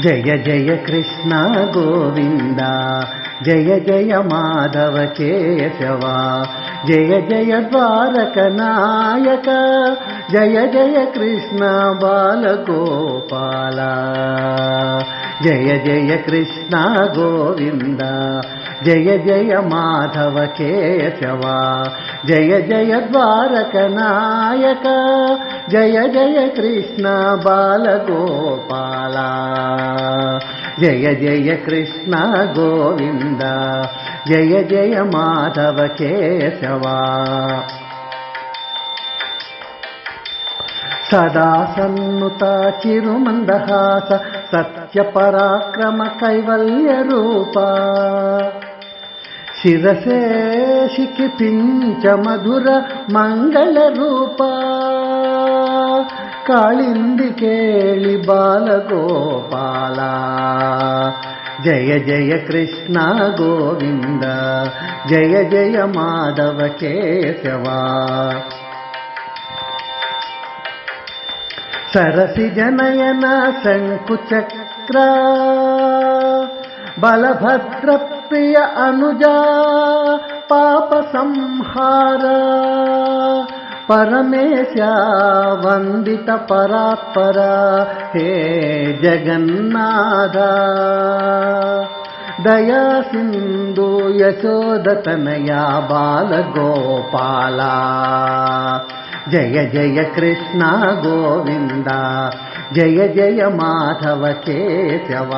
జయ జయ కృష్ణ గోవింద జయ జయ మాధవ కేశవ జయ జయ ద్వారక నాయక జయ జయ కృష్ణ బాలగోపాల జయ జయ కృష్ణ గోవింద జయ జయ మాధవ కేశవ జయ జయ ద్వారక నాయక జయ జయ కృష్ణ బాలగోపాల జయ జయ కృష్ణ గోవింద జయ జయ మాధవ కేశవ సదా సన్నుత చిరుమందహాస సత్య పరాక్రమ కైవల్య రూప శిరసేషికి పించ మధుర మంగళ రూప కాళింది కేళి బాలగోపాల జయ జయ కృష్ణ గోవింద జయ జయ మాధవ కేశవ సరసి జనయన శంకుచక్ర బలభద్ర ప్రియ అనుజా పాప సంహార పరమేశ వందిత పరాత్పర హే జగన్నాథ దయా సింధు యశోదతనయా బాలగోపాల జయ జయ కృష్ణ గోవింద జయ జయ మాధవ కేశవ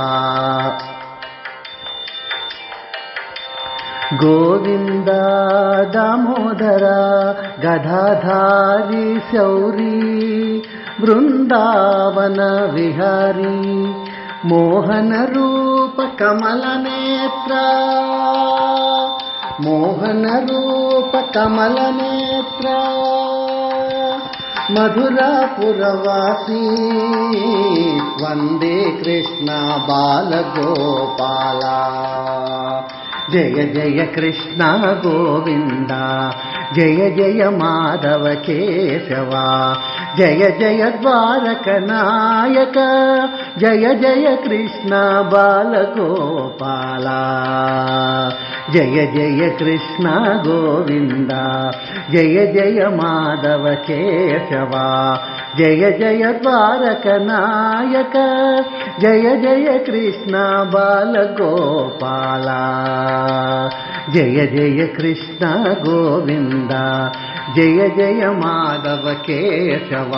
గోవింద దామోదర గదాధారి శౌరీ బృందావన విహారీ మోహన రూప కమల నేత్ర మోహన రూప కమల నేత్ర మధురాపురవాసీ వందే కృష్ణ బాలగోపాల జయ జయ కృష్ణ గోవింద జయ జయ మాధవ కేశవ జయ జయ ద్వారక నాయక జయ జయ కృష్ణ బాలగోపాల జయ జయ కృష్ణ గోవింద జయ జయ మాధవ కేశవ జయ జయ ద్వారక నాయక జయ జయ కృష్ణ బాలగోపాల జయ జయ కృష్ణ గోవింద జయ జయ మాధవ కేశవ